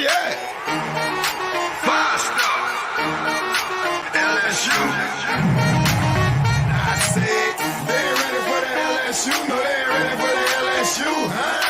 yeah. Five-star. LSU. I said, they ain't ready for the LSU. No, they ain't ready for the LSU, huh?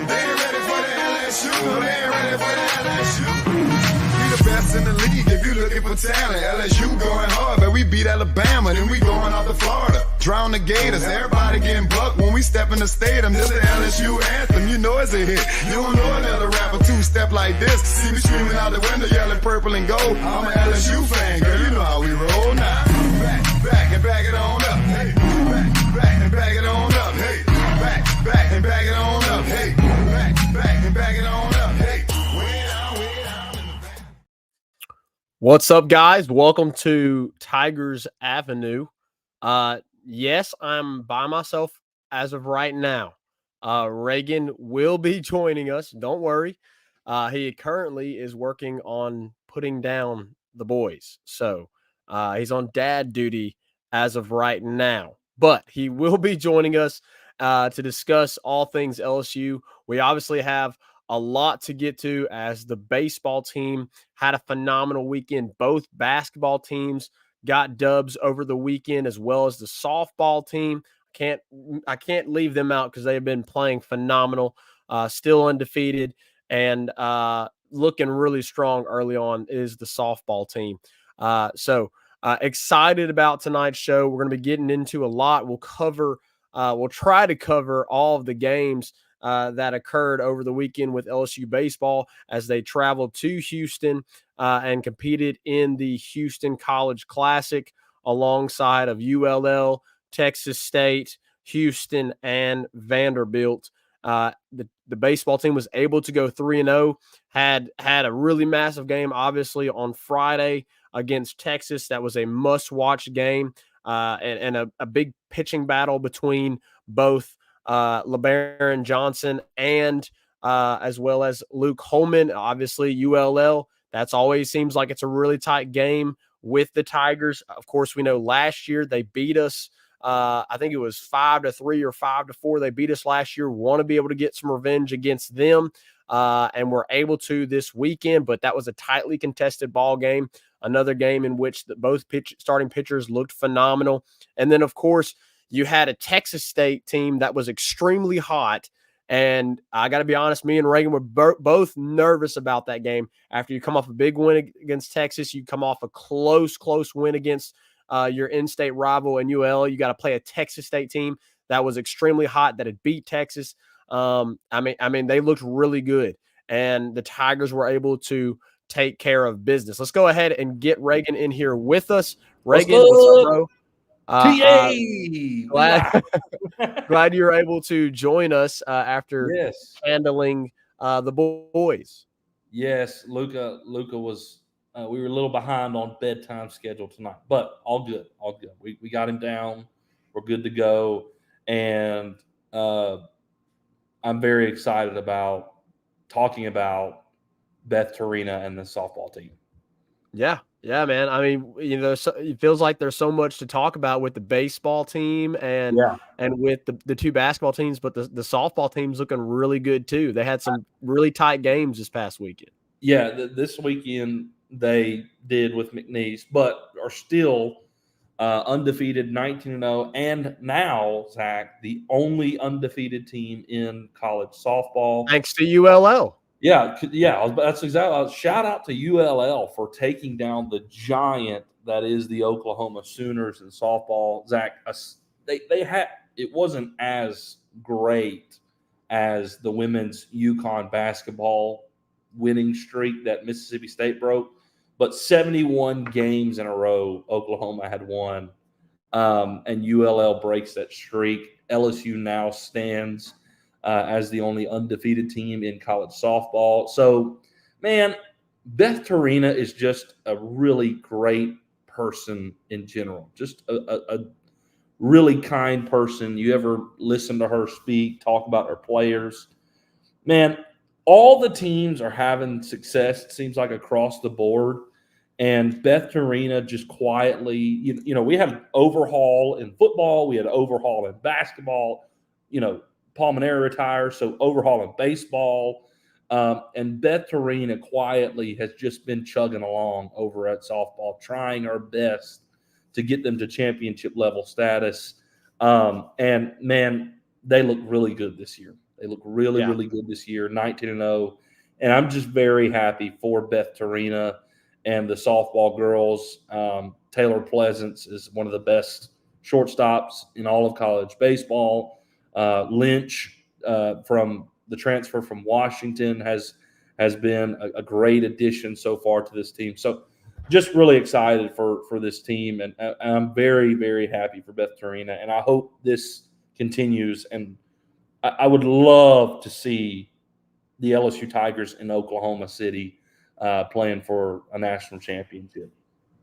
They ain't ready for the LSU. No, they ain't ready for the LSU. We the best in the league if you looking for talent. LSU going hard, but we beat Alabama, then we going out to Florida. Drown the Gators, everybody getting bucked when we step in the stadium. This the LSU anthem, you know it's a hit. You don't know another rapper two-step like this. See me screaming out the window, yelling purple and gold. I'm an LSU fan, girl, you know how we roll now. Back and back it on up, hey. Back and back it on up, hey. Back and back it on up, hey. Back and back it on up, hey. Way down in the back. What's up, guys? Welcome to Tigers Avenue. Yes, I'm by myself as of right now. Reagan will be joining us. Don't worry. He currently is working on putting down the boys. So he's on dad duty as of right now. But he will be joining us to discuss all things LSU. We obviously have a lot to get to as the baseball team had a phenomenal weekend. Both basketball teams got dubs over the weekend, as well as the softball team. I can't leave them out because they've been playing phenomenal, still undefeated, and looking really strong early on is the softball team. So excited about tonight's show. We're going to be getting into a lot. We'll try to cover all of the games that occurred over the weekend with LSU baseball as they traveled to Houston and competed in the Houston College Classic alongside of ULL, Texas State, Houston, and Vanderbilt. The baseball team was able to go 3-0, had a really massive game, obviously, on Friday against Texas. That was a must-watch game and a big pitching battle between both LeBaron Johnson and as well as Luke Holman. Obviously, ULL, that's always seems like it's a really tight game with the Tigers. Of course, we know last year they beat us. I think it was 5-3 or 5-4. They beat us last year. We want to be able to get some revenge against them, and we're able to this weekend. But that was a tightly contested ball game. Another game in which both starting pitchers looked phenomenal. And then, of course, you had a Texas State team that was extremely hot. And I got to be honest, me and Reagan were both nervous about that game. After you come off a big win against Texas, you come off a close win against your in-state rival and UL. You got to play a Texas State team that was extremely hot, that had beat Texas. I mean, they looked really good. And the Tigers were able to take care of business. Let's go ahead and get Reagan in here with us. Reagan, what's up, bro? Glad you're able to join us after handling the boys. Yes, Luca was. We were a little behind on bedtime schedule tonight, but all good. We got him down. We're good to go, and I'm very excited about talking about Beth Torina and the softball team. Yeah, man. I mean, it feels like there's so much to talk about with the baseball team and with the two basketball teams, but the softball team's looking really good too. They had some really tight games this past weekend. Yeah, this weekend they did with McNeese, but are still undefeated, 19-0, and now, Zach, the only undefeated team in college softball. Thanks to ULL. Yeah, that's exactly. Shout out to ULL for taking down the giant that is the Oklahoma Sooners in softball. Zach, they had it wasn't as great as the women's UConn basketball winning streak that Mississippi State broke, but 71 games in a row Oklahoma had won, and ULL breaks that streak. LSU now stands as the only undefeated team in college softball. So, man, Beth Torina is just a really great person in general. Just a really kind person. You ever listen to her speak, talk about her players? Man, all the teams are having success, it seems like, across the board. And Beth Torina just quietly, you know, we had an overhaul in football. We had an overhaul in basketball. Palmineri retires, so overhaul in baseball. And Beth Torina quietly has just been chugging along over at softball, trying her best to get them to championship level status. And man, they look really good this year. They look really, really good this year, 19-0. And I'm just very happy for Beth Torina and the softball girls. Taylor Pleasance is one of the best shortstops in all of college baseball. Lynch from the transfer from Washington has been a great addition so far to this team. So just really excited for this team, and I'm very, very happy for Beth Torina, and I hope this continues. And I would love to see the LSU Tigers in Oklahoma City playing for a national championship.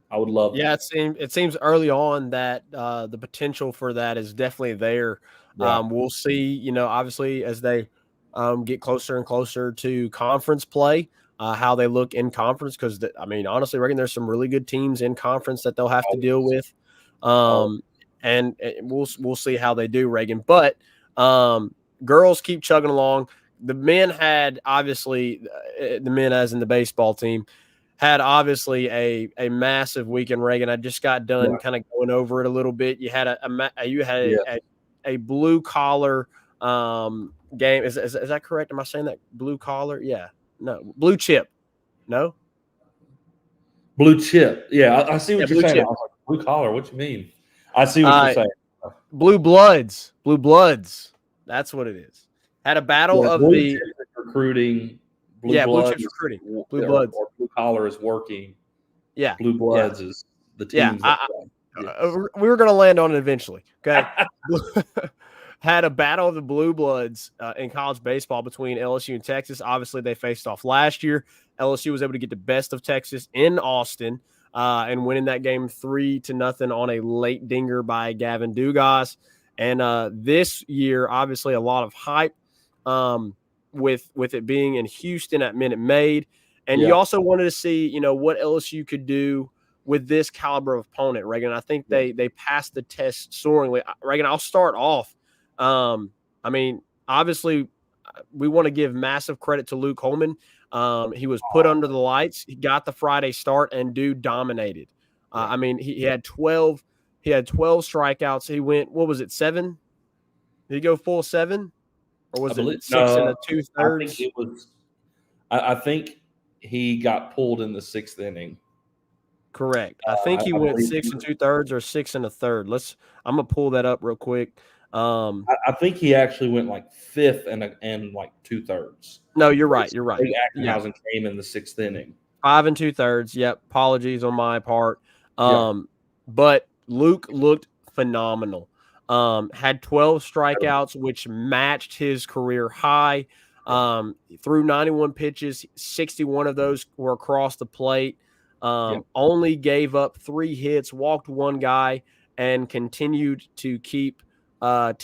I would love that. It seems early on that the potential for that is definitely there. Yeah. We'll see, obviously as they get closer and closer to conference play, how they look in conference. Because honestly, I reckon there's some really good teams in conference that they'll have to deal with, and we'll see how they do, Reagan. But girls keep chugging along. The men had obviously the men as in the baseball team had obviously a massive weekend, Reagan. I just got done kind of going over it a little bit. You had a blue collar game. Is that correct? Am I saying that? Blue collar? Yeah. No. Blue chip. No? Blue chip. Yeah, I see what you're saying. Chip. I was like, blue collar, what you mean? I see what you're saying. Blue bloods. Blue bloods. That's what it is. Had a battle of blue chip is recruiting. Blue blue chip's recruiting. Blue bloods. Or blue collar is working. Yeah. Blue bloods is the teams. We were going to land on it eventually. Okay. Had a battle of the blue bloods in college baseball between LSU and Texas. Obviously, they faced off last year. LSU was able to get the best of Texas in Austin and winning that game 3-0 on a late dinger by Gavin Dugas. And this year, obviously, a lot of hype with it being in Houston at Minute Maid. And you also wanted to see, what LSU could do with this caliber of opponent, Reagan. I think they passed the test soaringly. Reagan, I'll start off. Obviously, we want to give massive credit to Luke Holman. He was put under the lights. He got the Friday start, and dude dominated. He had 12. He had 12 strikeouts. He went, what was it, 7? Did he go full 7? Or was it 6 and 2/3? I think he got pulled in the 6th inning. Correct. I think he went 6 and 2/3 or 6 and 1/3. I'm gonna pull that up real quick. I think he actually went like 5th and like 2/3. No, you're right. You're right. Ackenhausen came in the 6th inning. 5 and 2/3. Yep. Apologies on my part. But Luke looked phenomenal. Had 12 strikeouts, which matched his career high. Threw 91 pitches, 61 of those were across the plate. Only gave up 3 hits, walked 1 guy, and continues to keep teams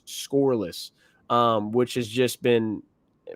scoreless, which has just been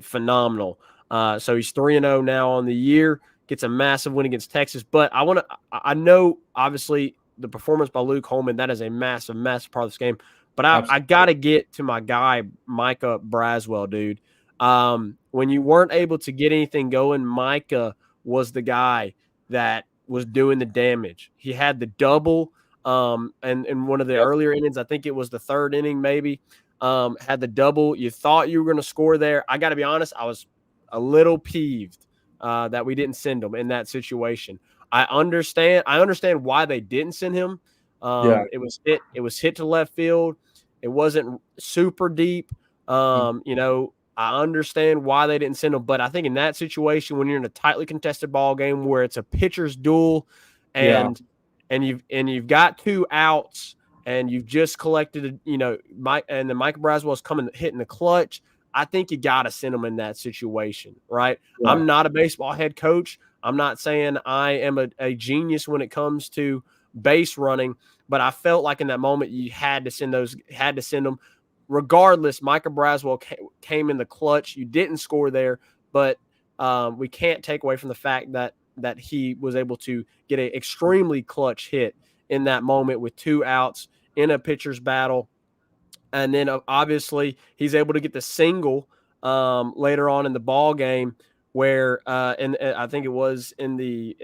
phenomenal. So he's 3-0 now on the year. Gets a massive win against Texas. But I know obviously the performance by Luke Holman, that is a massive, massive part of this game. But I got to get to my guy, Micah Braswell, dude. When you weren't able to get anything going, Micah was the guy that was doing the damage. He had the double and in one of the earlier innings, I think it was the 3rd inning maybe, had the double. You thought you were going to score there. I got to be honest, I was a little peeved that we didn't send him in that situation. I understand why they didn't send him. It was hit to left field. It wasn't super deep. I understand why they didn't send him, but I think in that situation, when you're in a tightly contested ball game where it's a pitcher's duel, and you've got 2 outs, and you've just collected, Mike, and then Michael Braswell's hitting the clutch. I think you got to send him in that situation, right? Yeah. I'm not a baseball head coach. I'm not saying I am a genius when it comes to base running, but I felt like in that moment you had to send them. Regardless, Micah Braswell came in the clutch. You didn't score there, but we can't take away from the fact that he was able to get an extremely clutch hit in that moment with 2 outs in a pitcher's battle. And then obviously he's able to get the single later on in the ball game where and I think it was in the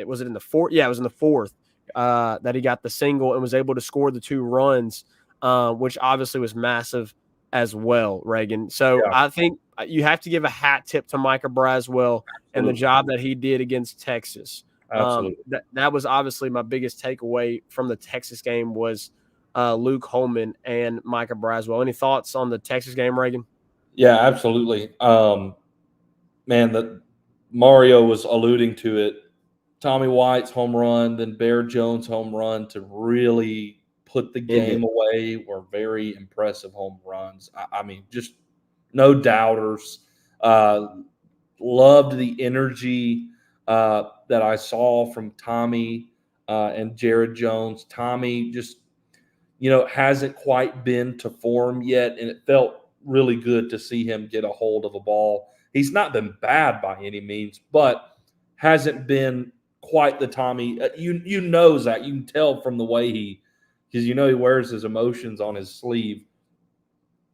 fourth. Yeah, it was in the fourth that he got the single and was able to score the 2 runs, which obviously was massive as well, Reagan. So Yeah, I think you have to give a hat tip to Micah Braswell and the absolutely. job that he did against Texas. Absolutely. That was obviously my biggest takeaway from the Texas game was Luke Holman and Micah Braswell. Any thoughts on the Texas game, Reagan? Yeah, absolutely. Man, that Mario was alluding to it. Tommy White's home run, then Bear Jones' home run to really put the Ended. game away were very impressive home runs. I mean, just no doubters. Loved the energy that I saw from Tommy and Jared Jones. Tommy just, hasn't quite been to form yet, and it felt really good to see him get a hold of a ball. He's not been bad by any means, but hasn't been quite the Tommy. Zach, you can tell from the way because he wears his emotions on his sleeve.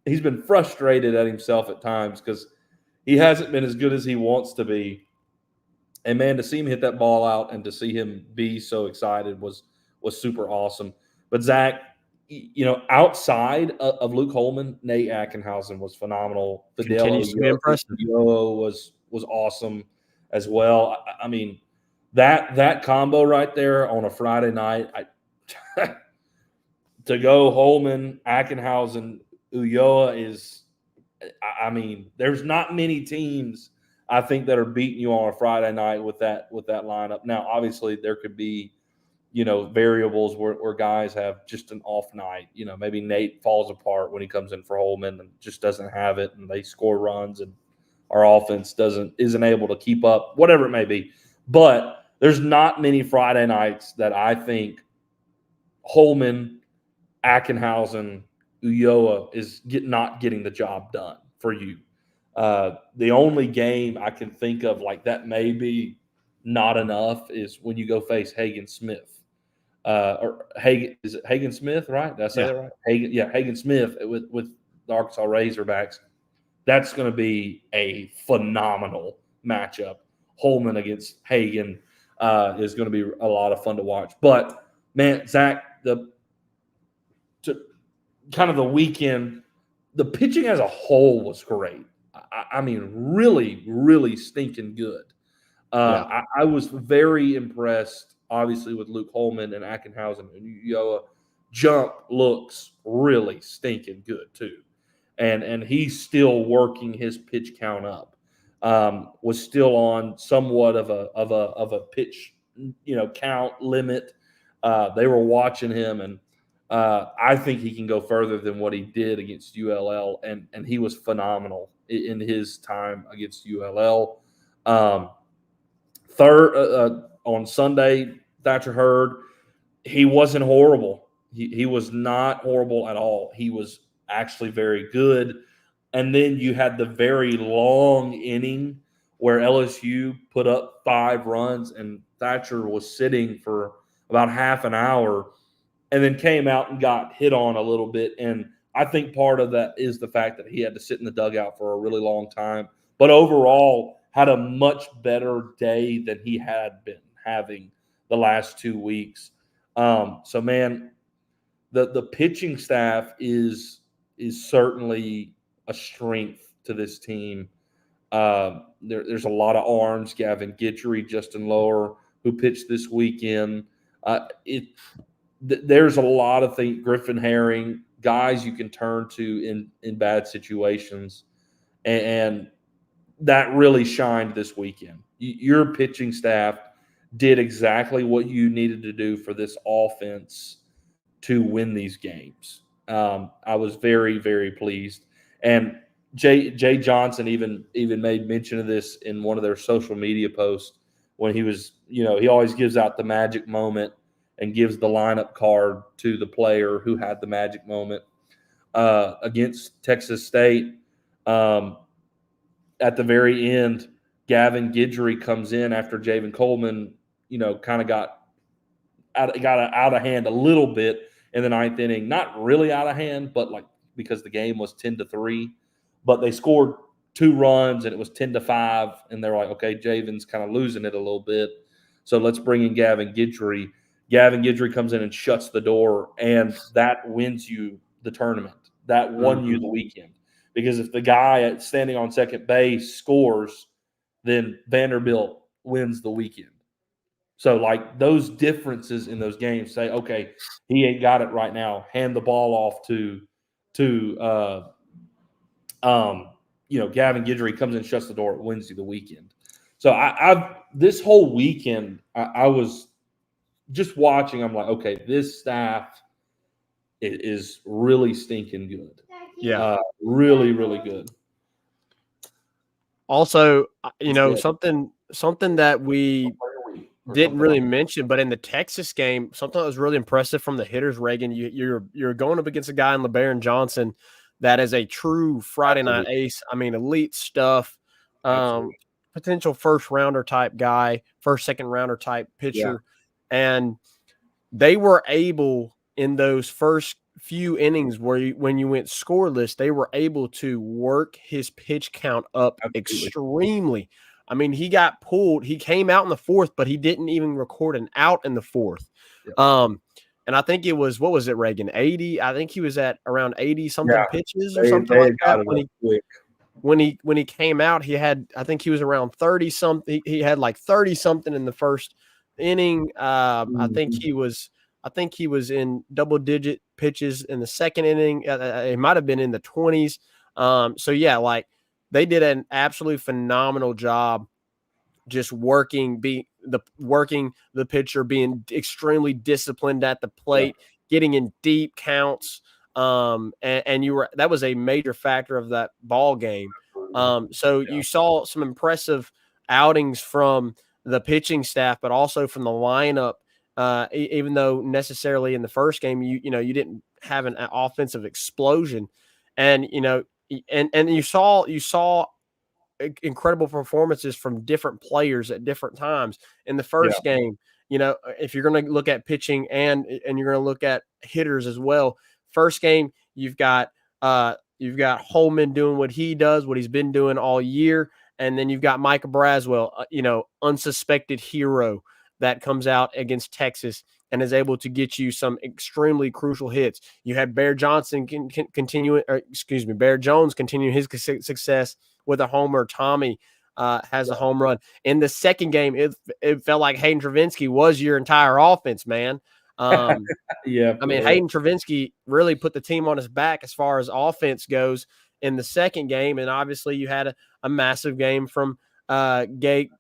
He's been frustrated at himself at times because he hasn't been as good as he wants to be. And man, to see him hit that ball out and to see him be so excited was super awesome. But Zach, outside of Luke Holman, Nate Ackenhausen was phenomenal. Fidel Continues to be impressive. was awesome as well. I mean, that combo right there on a Friday night, to go Holman, Ackenhausen, Ulloa is. I mean, there's not many teams I think that are beating you on a Friday night with that lineup. Now, obviously, there could be variables where guys have just an off night. Maybe Nate falls apart when he comes in for Holman and just doesn't have it, and they score runs, and our offense isn't able to keep up, whatever it may be. But there's not many Friday nights that I think Holman, Ackenhausen, Ulloa is not getting the job done for you. The only game I can think of like that may be not enough is when you go face Hagen Smith. Or Hagen, is it Hagen Smith, right? Did I say that right? Hagen Smith with the Arkansas Razorbacks. That's going to be a phenomenal matchup. Holman against Hagen is going to be a lot of fun to watch. But man, Zach, kind of the weekend, the pitching as a whole was great. I mean, really, really stinking good. I was very impressed, obviously, with Luke Holman and Ackenhausen and Ulloa. Jump looks really stinking good too, and he's still working his pitch count up. Was still on somewhat of a pitch count limit. They were watching him, and I think he can go further than what he did against ULL, and he was phenomenal in his time against ULL. Third on Sunday, Thatcher Hurd, he wasn't horrible. He was not horrible at all. He was actually very good. And then you had the very long inning where LSU put up 5 runs, and Thatcher was sitting for about half an hour and then came out and got hit on a little bit. And I think part of that is the fact that he had to sit in the dugout for a really long time. But overall, had a much better day than he had been having the last 2 weeks. So, man, the pitching staff is certainly a strength to this team. There's a lot of arms. Gavin Guidry, Justin Lower, who pitched this weekend. There's a lot of things. Griffin Herring, guys you can turn to in bad situations, and that really shined this weekend. Your pitching staff did exactly what you needed to do for this offense to win these games. I was very, very pleased. And Jay Johnson even made mention of this in one of their social media posts when he was, he always gives out the magic moment and gives the lineup card to the player who had the magic moment against Texas State. At the very end, Gavin Guidry comes in after Javen Coleman, kind of got out of hand a little bit in the 9th inning. Not really out of hand, but because the game was 10-3, but they scored 2 runs and it was 10-5, and they're like, okay, Javen's kind of losing it a little bit, so let's bring in Gavin Guidry. Gavin Guidry comes in and shuts the door, and that wins you the tournament. That won you the weekend. Because if the guy standing on second base scores, then Vanderbilt wins the weekend. So, like, those differences in those games say, okay, he ain't got it right now. Hand the ball off to Gavin Guidry comes in, shuts the door, wins you the weekend. So this whole weekend, I was just watching. I'm like, okay, this staff is really stinking good. Yeah, really, really good. Also, something that we didn't really mention, but in the Texas game, something that was really impressive from the hitters, Reagan. You're going up against a guy in LeBaron Johnson that is a true Friday night ace. I mean, elite stuff. Potential first rounder type guy, second rounder type pitcher, and they were able in those first few innings when you went scoreless, they were able to work his pitch count up extremely. I mean, he got pulled. He came out in the 4th, but he didn't even record an out in the 4th. Yep. And I think it was, what was it, Reagan? 80. I think he was at around 80 something pitches or something like that. When he came out, I think he was around 30 something. He had like 30 something in the first inning. I think he was in double digit pitches in the second inning. It might have been in the 20s. So yeah, like they did an absolutely phenomenal job just working the pitcher, being extremely disciplined at the plate, getting in deep counts. And that was a major factor of that ball game. So you saw some impressive outings from the pitching staff, but also from the lineup. Even though necessarily in the first game, you didn't have an offensive explosion, and you saw incredible performances from different players at different times in the first game. If you're going to look at pitching and you're going to look at hitters as well, first game you've got Holman doing what he does, what he's been doing all year, and then you've got Micah Braswell, unsuspected hero that comes out against Texas and is able to get you some extremely crucial hits. You had Bear Jones continue his success with a homer. Tommy has a home run. In the second game, it felt like Hayden Travinski was your entire offense, man. Hayden Travinski really put the team on his back as far as offense goes in the second game, and obviously you had a massive game from Gage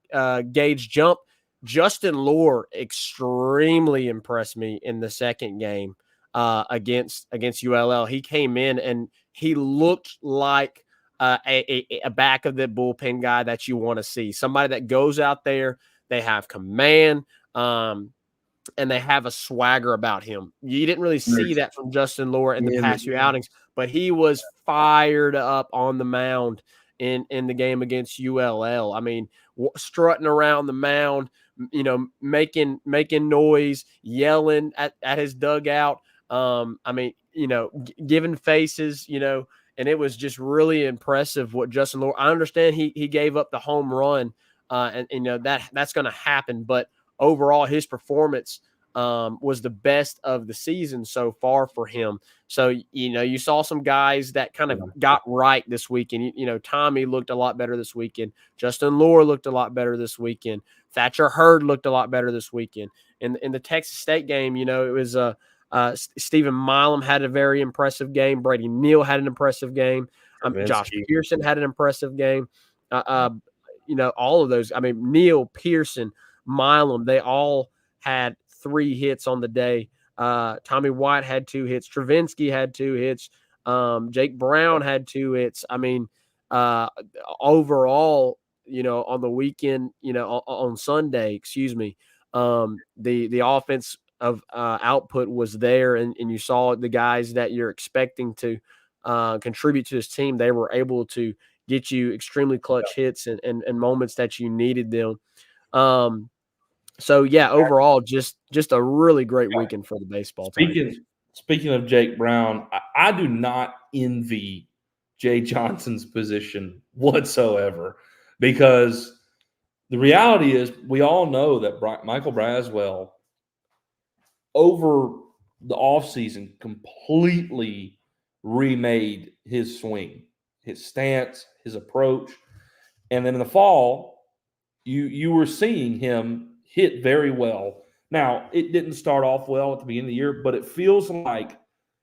Jump. Justin Lohr extremely impressed me in the second game against ULL. He came in and he looked like a back of the bullpen guy that you want to see. Somebody that goes out there, they have command, and they have a swagger about him. You didn't really see that from Justin Lohr in the past few outings, but he was fired up on the mound in the game against ULL. I mean, strutting around the mound, making noise, yelling at his dugout. Giving faces, and it was just really impressive what Justin Lohr. I understand he gave up the home run, and that's going to happen, but overall his performance was the best of the season so far for him. So, you saw some guys that kind of got right this weekend. Tommy looked a lot better this weekend. Justin Lohr looked a lot better this weekend. Thatcher Hurd looked a lot better this weekend. In the Texas State game, it was Stephen Milam had a very impressive game. Brady Neal had an impressive game. Josh Pearson had an impressive game. All of those. I mean, Neal, Pearson, Milam, they all had 3 hits on the day. Tommy White had 2 hits. Travinski had 2 hits. Jake Brown had 2 hits. I mean, overall, on the weekend, on Sunday, the offense of output was there, and you saw the guys that you're expecting to contribute to this team. They were able to get you extremely clutch hits and moments that you needed them. So yeah, overall, just a really great weekend for the baseball team. Speaking of Jake Brown, I do not envy Jay Johnson's position whatsoever, because the reality is we all know that Michael Braswell over the offseason completely remade his swing, his stance, his approach. And then in the fall, you were seeing him hit very well. Now, it didn't start off well at the beginning of the year, but it feels like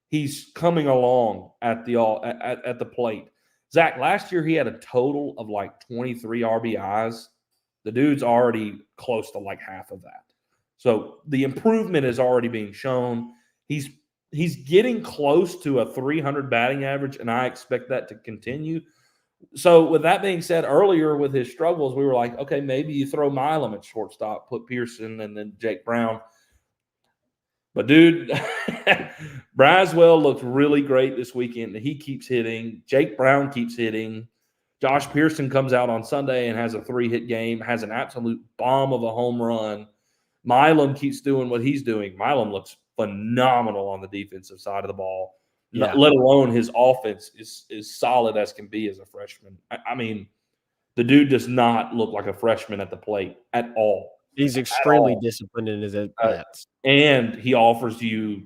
he's coming along at the plate. Zach, last year he had a total of like 23 RBIs. The dude's already close to like half of that. So the improvement is already being shown. He's getting close to a 300 batting average, and I expect that to continue. So with that being said, earlier with his struggles, we were like, okay, maybe you throw Milam at shortstop, put Pearson, and then Jake Brown. But, dude, Braswell looked really great this weekend. He keeps hitting. Jake Brown keeps hitting. Josh Pearson comes out on Sunday and has a 3-hit game, has an absolute bomb of a home run. Milam keeps doing what he's doing. Milam looks phenomenal on the defensive side of the ball, let alone his offense is solid as can be as a freshman. I mean, the dude does not look like a freshman at the plate at all. He's extremely disciplined in his at-bats. And he offers you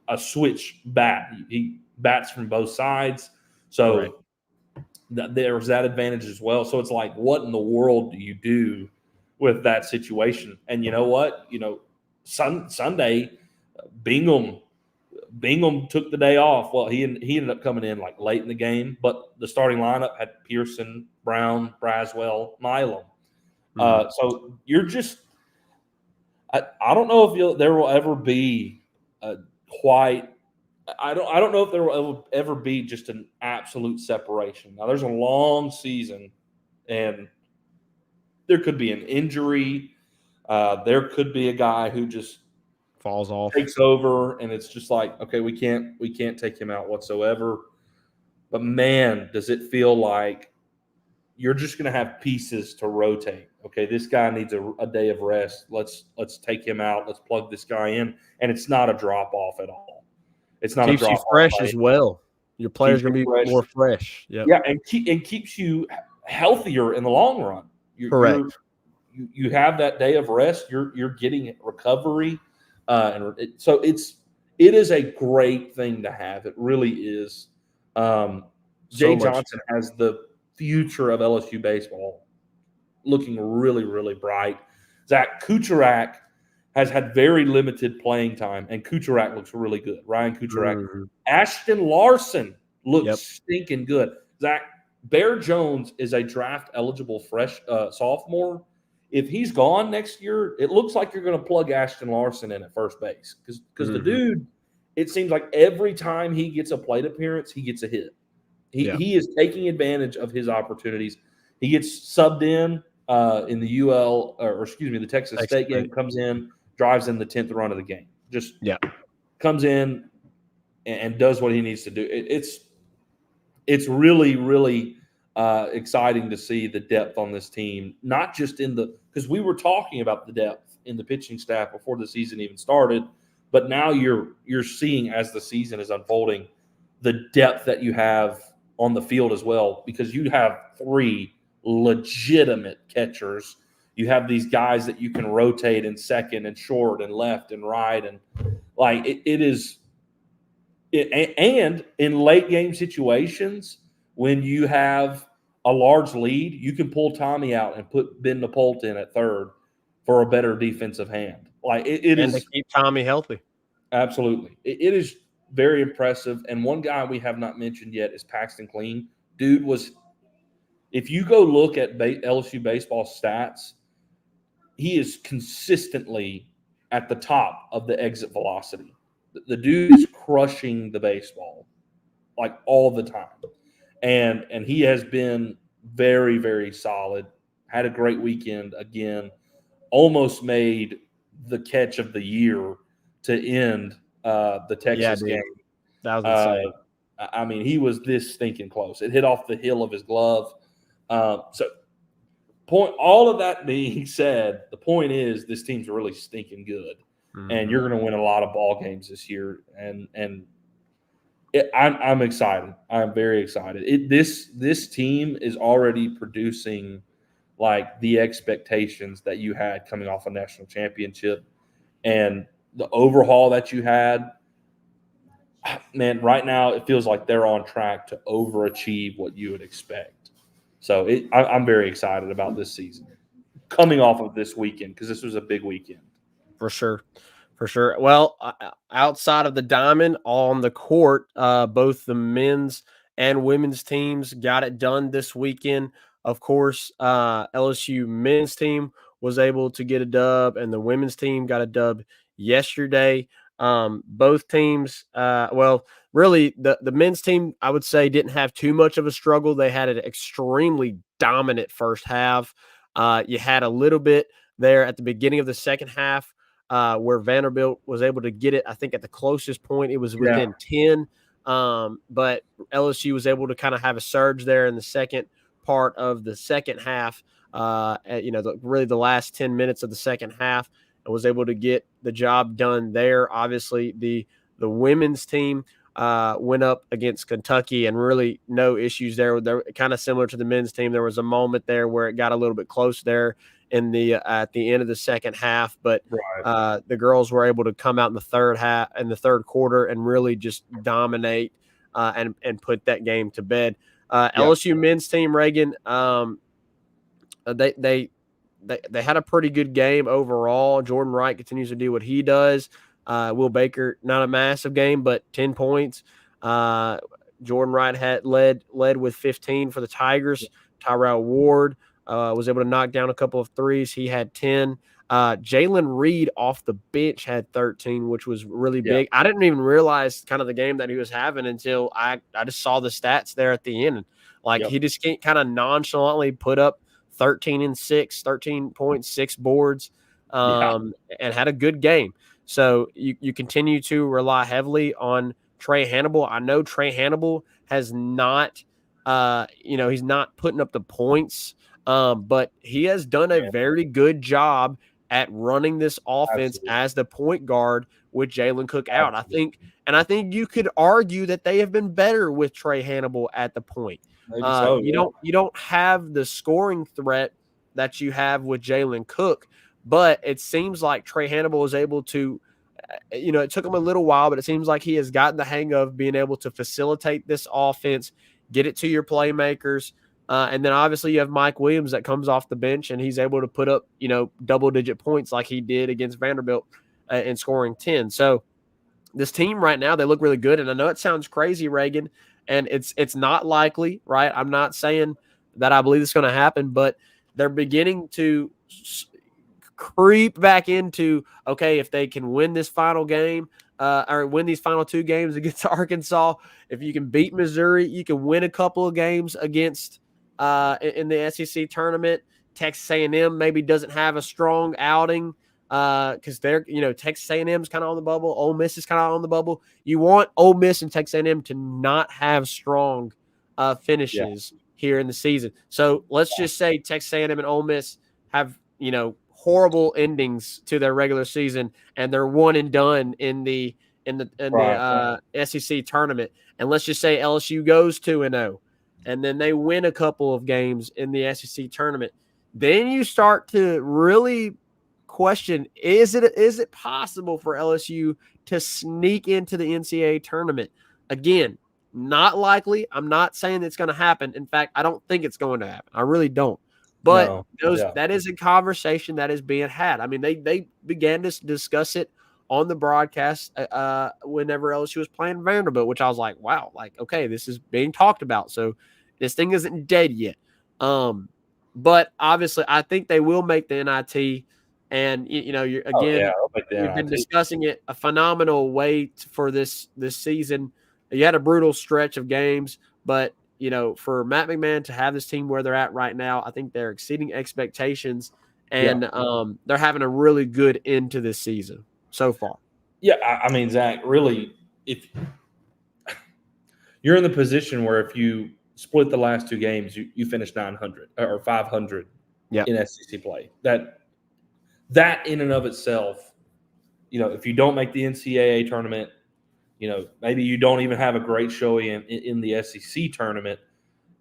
a switch bat. He bats from both sides. So there's that advantage as well. So it's like, what in the world do you do with that situation? And you know what? Sunday, Bingham took the day off. Well, he ended up coming in like late in the game, but the starting lineup had Pearson, Brown, Braswell, Milam. So you're just I don't know if there will ever be quite I don't know if there will ever be just an absolute separation. Now there's a long season, and there could be an injury. There could be a guy who just falls off, takes over, and it's just like, okay, we can't take him out whatsoever. But man, does it feel like you're just going to have pieces to rotate. Okay, this guy needs a day of rest. Let's take him out. Let's plug this guy in, and it's not a drop off at all. It's not keeps a drop you fresh as well. Your player's going to be more fresh. Yep. Yeah, and keeps you healthier in the long run. Correct. You have that day of rest. You're getting recovery, so it is a great thing to have. It really is. Jay Johnson has the future of LSU baseball looking really, really bright. Zach Kucherak has had very limited playing time, and Kucherak looks really good. Ryan Kucherak. Ashton Larson looks stinking good. Zach, Bear Jones is a draft-eligible sophomore. If he's gone next year, it looks like you're going to plug Ashton Larson in at first base because the dude, it seems like every time he gets a plate appearance, he gets a hit. He is taking advantage of his opportunities. He gets subbed in the Texas State game, comes in, drives in the 10th run of the game. Just comes in and does what he needs to do. It's really, really exciting to see the depth on this team, not just because we were talking about the depth in the pitching staff before the season even started, but now you're seeing as the season is unfolding the depth that you have on the field as well, because you have 3 legitimate catchers. You have these guys that you can rotate in second and short and left and right, and like and in late game situations when you have a large lead, you can pull Tommy out and put Ben Napolt in at third for a better defensive hand. Like it is to keep Tommy healthy. Absolutely, it is very impressive. And one guy we have not mentioned yet is Paxton Clean. Dude if you go look at LSU baseball stats, he is consistently at the top of the exit velocity. The dude is crushing the baseball like all the time. And he has been very, very solid. Had a great weekend again. Almost made the catch of the year to end the Texas game. That was insane. I mean, he was this stinking close. It hit off the heel of his glove. All of that being said, the point is this team's really stinking good, and you're going to win a lot of ball games this year. And I'm excited. I'm very excited. This team is already producing like the expectations that you had coming off a national championship, and the overhaul that you had. Man, right now it feels like they're on track to overachieve what you would expect. So I'm very excited about this season coming off of this weekend because this was a big weekend. For sure. For sure. Well, outside of the diamond on the court, both the men's and women's teams got it done this weekend. Of course, LSU men's team was able to get a dub, and the women's team got a dub yesterday. Both teams, well, really, the men's team, I would say, didn't have too much of a struggle. They had an extremely dominant first half. You had a little bit there at the beginning of the second half where Vanderbilt was able to get it. I think at the closest point, it was within 10. But LSU was able to kind of have a surge there in the second part of the second half, really the last 10 minutes of the second half, and was able to get the job done there. Obviously, the women's team went up against Kentucky and really no issues there. They're kind of similar to the men's team. There was a moment there where it got a little bit close there in the at the end of the second half, but the girls were able to come out in the third quarter and really just dominate and put that game to bed. LSU men's team, Reagan, they had a pretty good game overall. Jordan Wright continues to do what he does. Will Baker, not a massive game, but 10 points. Jordan Wright had led with 15 for the Tigers. Tyrell Ward was able to knock down a couple of threes. He had 10. Jalen Reed off the bench had 13, which was really big. I didn't even realize kind of the game that he was having until I just saw the stats there at the end. Like he just kind of nonchalantly put up 13.6 boards, and had a good game. So you continue to rely heavily on Trey Hannibal. I know Trey Hannibal has not, he's not putting up the points, but he has done a very good job at running this offense as the point guard with Jalen Cook out. I think you could argue that they have been better with Trey Hannibal at the point. You don't have the scoring threat that you have with Jalen Cook, but it seems like Trey Hannibal is able to, it took him a little while, but it seems like he has gotten the hang of being able to facilitate this offense, get it to your playmakers. And then obviously you have Mike Williams that comes off the bench and he's able to put up, double-digit points like he did against Vanderbilt in scoring 10. So this team right now, they look really good. And I know it sounds crazy, Reagan, and it's not likely, right? I'm not saying that I believe it's going to happen, but they're beginning to creep back into, okay, if they can win this final game or win these final two games against Arkansas, if you can beat Missouri, you can win a couple of games against in the SEC tournament. Texas A&M maybe doesn't have a strong outing because they're, Texas A&M is kind of on the bubble. Ole Miss is kind of on the bubble. You want Ole Miss and Texas A&M to not have strong finishes here in the season. So let's just say Texas A&M and Ole Miss have, horrible endings to their regular season, and they're one and done in the SEC tournament. And let's just say LSU goes 2-0, and then they win a couple of games in the SEC tournament. Then you start to really question: is it possible for LSU to sneak into the NCAA tournament? Again, not likely. I'm not saying it's going to happen. In fact, I don't think it's going to happen. I really don't. But that is a conversation that is being had. I mean, they began to discuss it on the broadcast whenever LSU was playing Vanderbilt, which I was like, wow, okay, this is being talked about. So this thing isn't dead yet. But obviously, I think they will make the NIT. And, you've been discussing it, a phenomenal way for this season. You had a brutal stretch of games, but for Matt McMahon to have this team where they're at right now, I think they're exceeding expectations, and they're having a really good end to this season so far. Yeah, I mean, Zach, really, if you're in the position where if you split the last two games, you finish 900 or 500 in SEC play. That in and of itself, if you don't make the NCAA tournament, maybe you don't even have a great showing in the SEC tournament,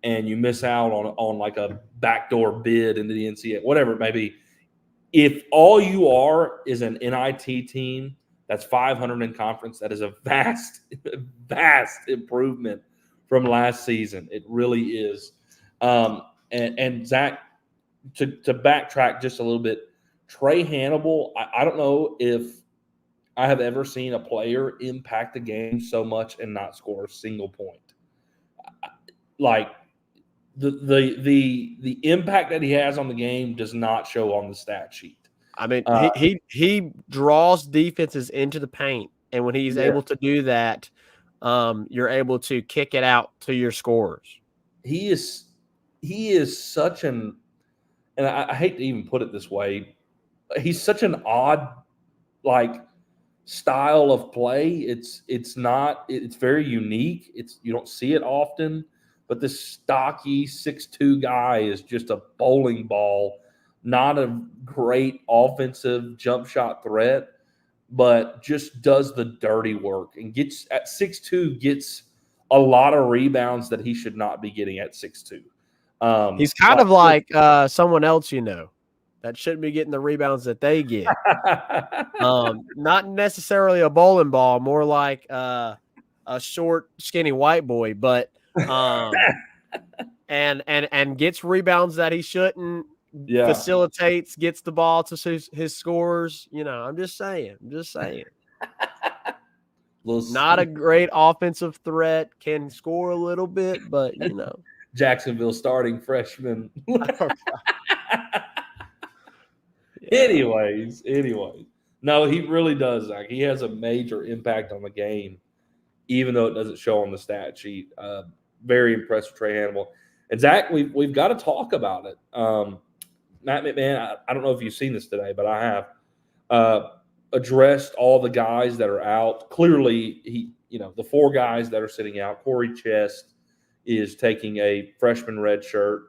and you miss out on like a backdoor bid into the NCAA, whatever it may be. If all you are is an NIT team that's 500 in conference, that is a vast, vast improvement from last season. It really is. And Zach, to backtrack just a little bit, Trey Hannibal, I don't know if I have ever seen a player impact the game so much and not score a single point. Like the impact that he has on the game does not show on the stat sheet. I mean, he draws defenses into the paint, and when he's able to do that, you're able to kick it out to your scorers. He is such an, and I hate to even put it this way, he's such an odd style of play. It's very unique. You don't see it often, but this stocky 6'2" guy is just a bowling ball, not a great offensive jump shot threat, but just does the dirty work and gets at 6'2", gets a lot of rebounds that he should not be getting at 6'2". He's kind of like someone else, that shouldn't be getting the rebounds that they get. Not necessarily a bowling ball, more like a short, skinny white boy, but and gets rebounds that he shouldn't. Yeah. Facilitates, gets the ball to his scorers. I'm just saying. Not a great offensive threat, can score a little bit, but Jacksonville starting freshman. Yeah. Anyways, no, he really does, Zach. He has a major impact on the game, even though it doesn't show on the stat sheet. Very impressed with Trey Hannibal. And Zach, we've got to talk about it. Matt McMahon, I don't know if you've seen this today, but I have addressed all the guys that are out. Clearly, the 4 guys that are sitting out. Corey Chest is taking a freshman red shirt,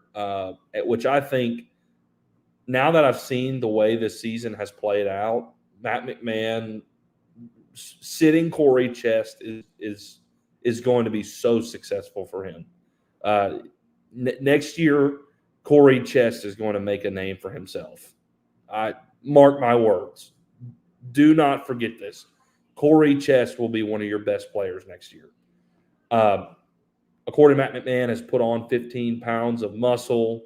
which I think, now that I've seen the way this season has played out, Matt McMahon sitting Corey Chest is going to be so successful for him. Next year, Corey Chest is going to make a name for himself. Mark my words. Do not forget this. Corey Chest will be one of your best players next year. According to Matt McMahon, has put on 15 pounds of muscle.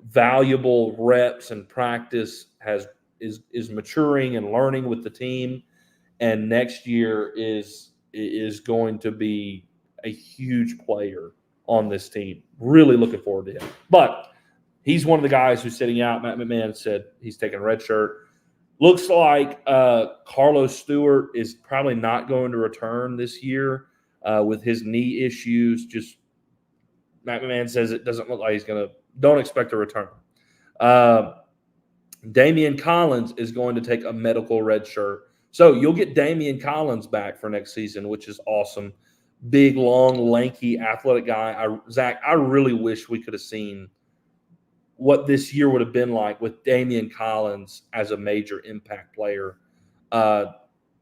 Valuable reps and practice is maturing and learning with the team, and next year is going to be a huge player on this team. Really looking forward to him. But he's one of the guys who's sitting out. Matt McMahon said he's taking a red shirt. Looks like Carlos Stewart is probably not going to return this year with his knee issues. Just Matt McMahon says it doesn't look like he's going to. Don't expect a return. Damian Collins is going to take a medical red shirt. So you'll get Damian Collins back for next season, which is awesome. Big, long, lanky, athletic guy. Zach, I really wish we could have seen what this year would have been like with Damian Collins as a major impact player.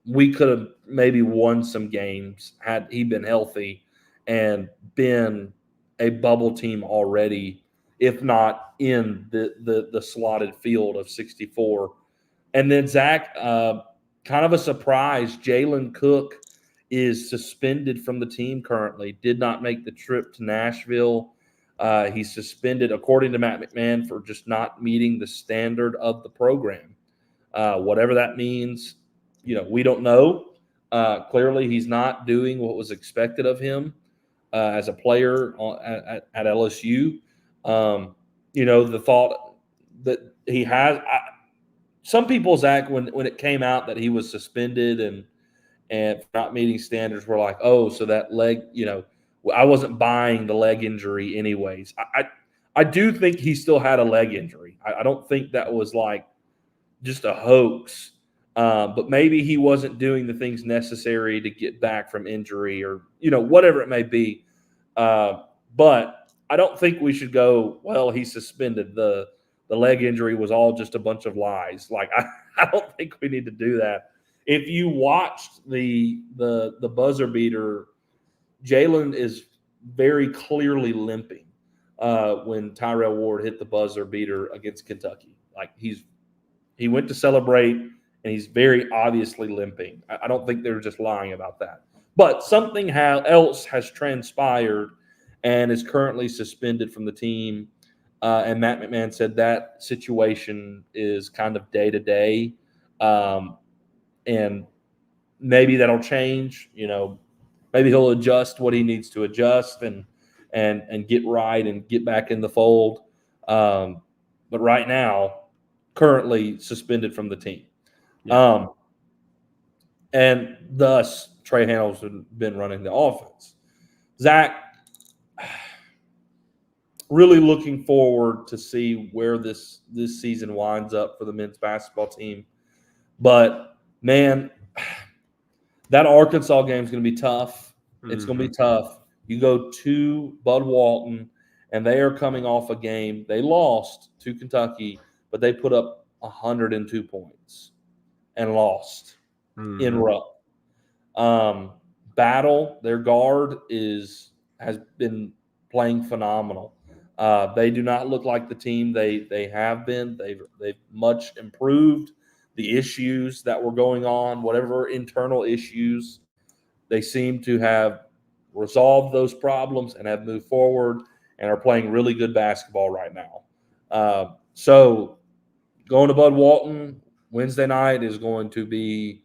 We could have maybe won some games had he been healthy and been a bubble team already, if not in the slotted field of 64. And then, Zach, kind of a surprise, Jalen Cook is suspended from the team currently, did not make the trip to Nashville. He's suspended, according to Matt McMahon, for just not meeting the standard of the program. Whatever that means, we don't know. Clearly, he's not doing what was expected of him as a player at LSU. The thought that he has some people, Zach, when it came out that he was suspended and not meeting standards, were like, oh, so that leg, I wasn't buying the leg injury anyways. I do think he still had a leg injury. I don't think that was like just a hoax, but maybe he wasn't doing the things necessary to get back from injury or, whatever it may be. But I don't think we should go, well, he's suspended. The leg injury was all just a bunch of lies. Like, I don't think we need to do that. if you watched the buzzer beater, Jalen is very clearly limping when Tyrell Ward hit the buzzer beater against Kentucky. Like he went to celebrate and he's very obviously limping. I don't think they're just lying about that. But something else has transpired and is currently suspended from the team. And Matt McMahon said that situation is kind of day to day. And maybe that'll change. Maybe he'll adjust what he needs to adjust and get right and get back in the fold. But right now, currently suspended from the team. Yeah. And thus Trey Hamels has been running the offense. Zach, really looking forward to see where this season winds up for the men's basketball team. But man, that Arkansas game is going to be tough. It's going to be tough. You go to Bud Walton, and they are coming off a game. They lost to Kentucky, but they put up 102 points and lost in row. Battle, their guard has been playing phenomenal. They do not look like the team they have been. They've much improved. The issues that were going on, whatever internal issues, they seem to have resolved those problems and have moved forward and are playing really good basketball right now. So going to Bud Walton Wednesday night is going to be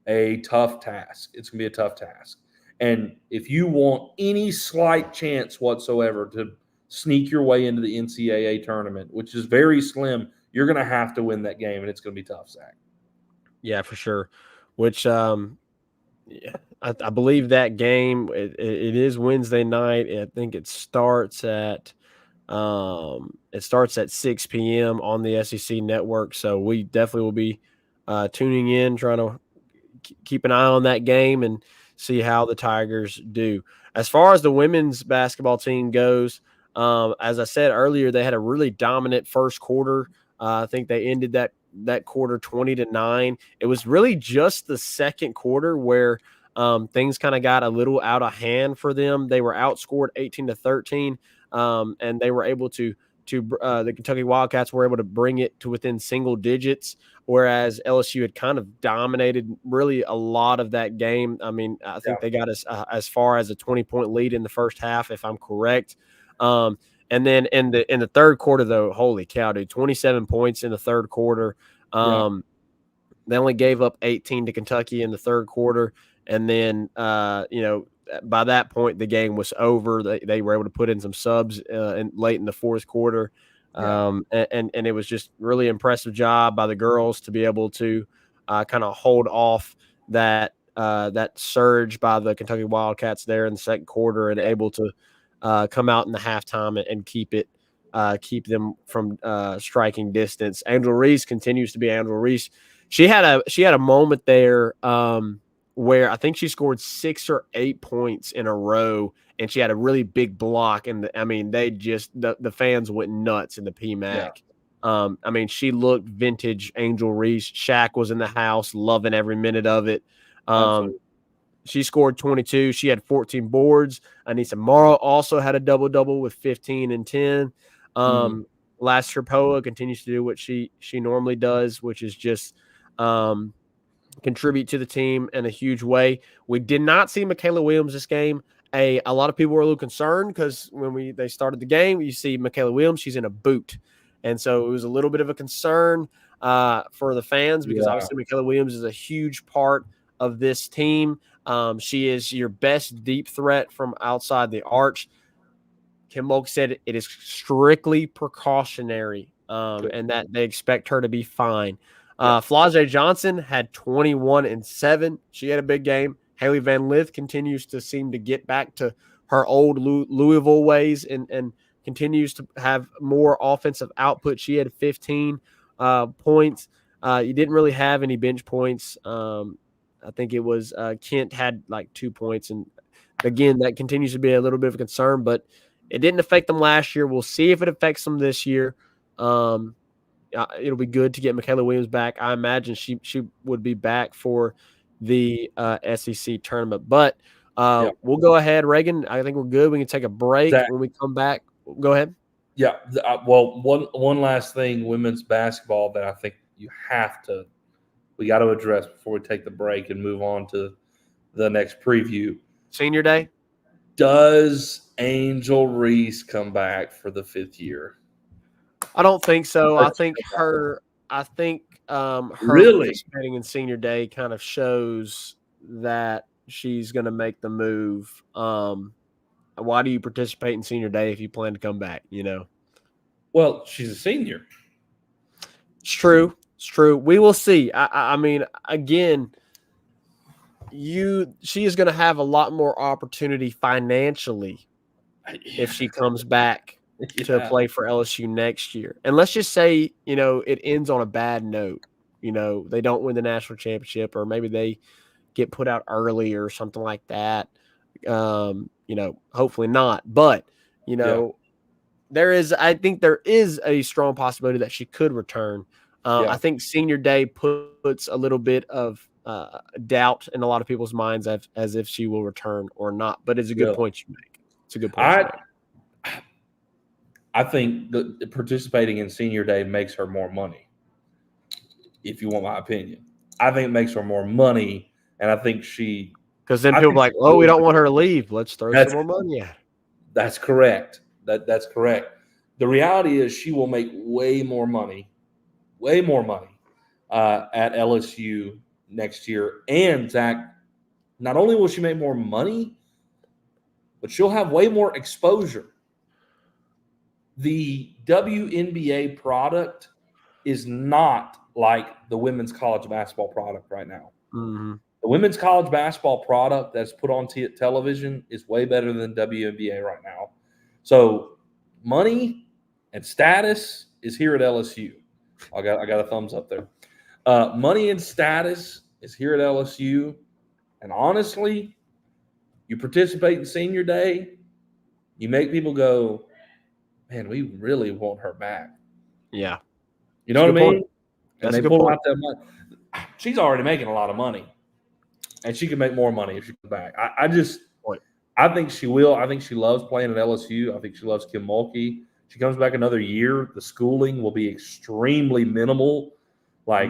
a tough task. It's going to be a tough task. And if you want any slight chance whatsoever to sneak your way into the NCAA tournament, which is very slim, you're going to have to win that game, and it's going to be tough, Zach. Yeah, for sure. Which I believe that game it is Wednesday night. I think it starts at 6 p.m. on the SEC network. So we definitely will be tuning in, trying to keep an eye on that game and see how the Tigers do. As far as the women's basketball team goes, as I said earlier, they had a really dominant first quarter. I think they ended that quarter 20-9. It was really just the second quarter where things kind of got a little out of hand for them. They were outscored 18-13, and they were able to the Kentucky Wildcats were able to bring it to within single digits, whereas LSU had kind of dominated really a lot of that game. I mean, I think they got as far as a 20-point lead in the first half, if I'm correct. And then in the third quarter, though, holy cow, dude, 27 points in the third quarter. They only gave up 18 to Kentucky in the third quarter. And then, by that point, the game was over. They were able to put in some subs late in the fourth quarter. And it was just really impressive job by the girls to be able to kind of hold off that surge by the Kentucky Wildcats there in the second quarter and able to come out in the halftime and keep them from striking distance. Angela Reese continues to be Angela Reese. She had a moment there where I think she scored 6 or 8 points in a row, and she had a really big block. And the fans went nuts in the PMAC. Yeah. She looked vintage Angel Reese. Shaq was in the house, loving every minute of it. She scored 22. She had 14 boards. Anissa Morrow also had a double-double with 15 and 10. Last Sherpoa continues to do what she normally does, which is just contribute to the team in a huge way. We did not see Michaela Williams this game. A lot of people were a little concerned because when they started the game, you see Michaela Williams, she's in a boot. And so it was a little bit of a concern for the fans because obviously Michaela Williams is a huge part of this team. She is your best deep threat from outside the arch. Kim Mulkey said it is strictly precautionary and that they expect her to be fine. Flau'jae Johnson had 21 and 7. She had a big game. Haley Van Lith continues to seem to get back to her old Louisville ways and continues to have more offensive output. She had 15 points. You didn't really have any bench points. I think it was Kent had like 2 points. And again, that continues to be a little bit of a concern, but it didn't affect them last year. We'll see if it affects them this year. it'll be good to get Michaela Williams back. I imagine she would be back for the SEC tournament. But we'll go ahead, Reagan. I think we're good. We can take a break. Zach, when we come back. Go ahead. Yeah. Well, one last thing, women's basketball that I think we got to address before we take the break and move on to the next preview. Senior Day. Does Angel Reese come back for the 5th year? I don't think so. I think her Really? participating in Senior Day kind of shows that she's going to make the move. Why do you participate in Senior Day if you plan to come back? Well, she's a senior. It's true. It's true. We will see. I mean, again, she is going to have a lot more opportunity financially if she comes back to play for LSU next year. And let's just say, it ends on a bad note. They don't win the national championship, or maybe they get put out early or something like that. Hopefully not. But, I think there is a strong possibility that she could return. I think Senior Day puts a little bit of doubt in a lot of people's minds as if she will return or not. But it's a good point you make. It's a good point you make. I think that participating in Senior Day makes her more money, if you want my opinion. I think it makes her more money, and I think she – because then people are like, oh, we don't want her to leave. Let's throw some more money at her. That's correct. That's correct. The reality is she will make way more money at LSU next year. And, Zach, not only will she make more money, but she'll have way more exposure. The WNBA product is not like the women's college basketball product right now. Mm-hmm. The women's college basketball product that's put on television is way better than WNBA right now. So money and status is here at LSU. I got a thumbs up there. Money and status is here at LSU. And honestly, you participate in Senior Day, you make people go, man, we really want her back. Yeah. You know what I mean? And they pull out that money. She's already making a lot of money. And she can make more money if she comes back. I think she will. I think she loves playing at LSU. I think she loves Kim Mulkey. She comes back another year. The schooling will be extremely minimal. Like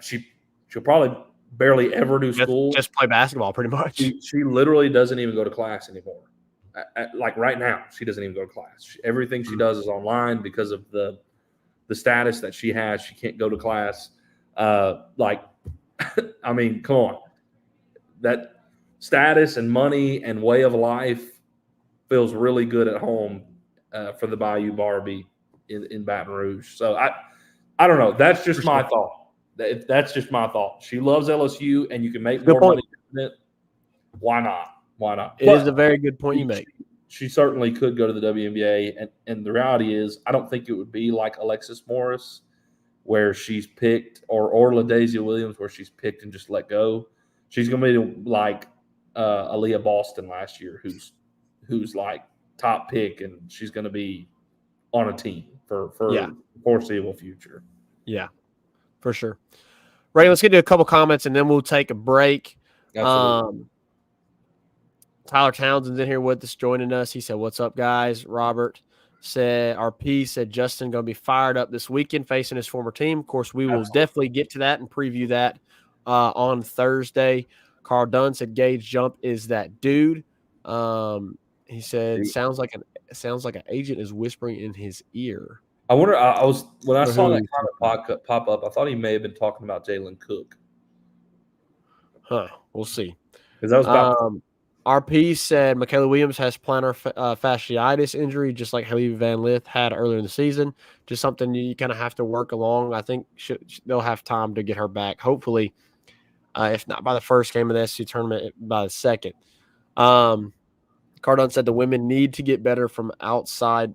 she'll probably barely ever do school. Just play basketball, pretty much. She literally doesn't even go to class anymore. Like right now, she doesn't even go to class. Everything she does is online because of the status that she has. She can't go to class. I mean, come on. That status and money and way of life feels really good at home for the Bayou Barbie in Baton Rouge. So I don't know. That's just my thought. That's just my thought. She loves LSU, and you can make more money in it. Why not? Why not? It is a very good point you make. She certainly could go to the WNBA, and the reality is I don't think it would be like Alexis Morris where she's picked or LaDaisia Williams where she's picked and just let go. She's going to be like Aaliyah Boston last year who's like top pick, and she's going to be on a team for foreseeable future. Yeah, for sure. Ray, let's get to a couple comments, and then we'll take a break. Absolutely. Tyler Townsend's in here with us, joining us. He said, what's up, guys? Robert said, RP said, Justin going to be fired up this weekend facing his former team. Of course, we will definitely get to that and preview that on Thursday. Carl Dunn said, Gage Jump is that dude. He said, sounds like an agent is whispering in his ear. I wonder, when I saw that comment pop up, I thought he may have been talking about Jalen Cook. Huh. We'll see. Because that was about RP said Michaela Williams has plantar fasciitis injury, just like Haley Van Lith had earlier in the season. Just something you kind of have to work along. I think they'll have time to get her back. Hopefully, if not by the first game of the SEC tournament, by the second. Cardone said the women need to get better from outside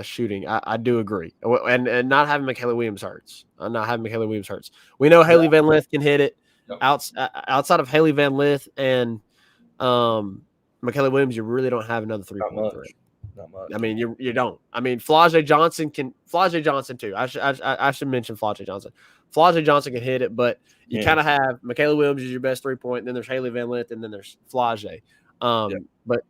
shooting. I do agree. And not having Michaela Williams hurts. We know Haley Van Lith can hit it. Outside of Haley Van Lith and Michaela Williams, you really don't have another three-point threat. not much. I mean, you don't. I mean, Flau'jae Johnson too. I should mention Flau'jae Johnson. Flau'jae Johnson can hit it, but you kind of have Michaela Williams is your best 3-point, and then there's Haley Van Lith, and then there's Flau'jae. But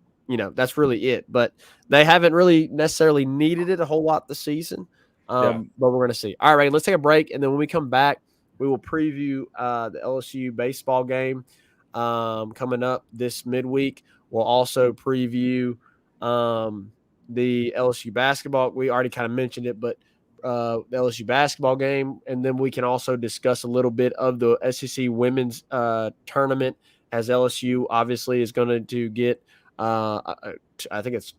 that's really it. But they haven't really necessarily needed it a whole lot this season. But we're gonna see. All right, let's take a break, and then when we come back, we will preview the LSU baseball game coming up this midweek. We'll also preview the LSU basketball. We already kind of mentioned it, but the LSU basketball game, and then we can also discuss a little bit of the SEC women's tournament, as LSU obviously is going to get I think it's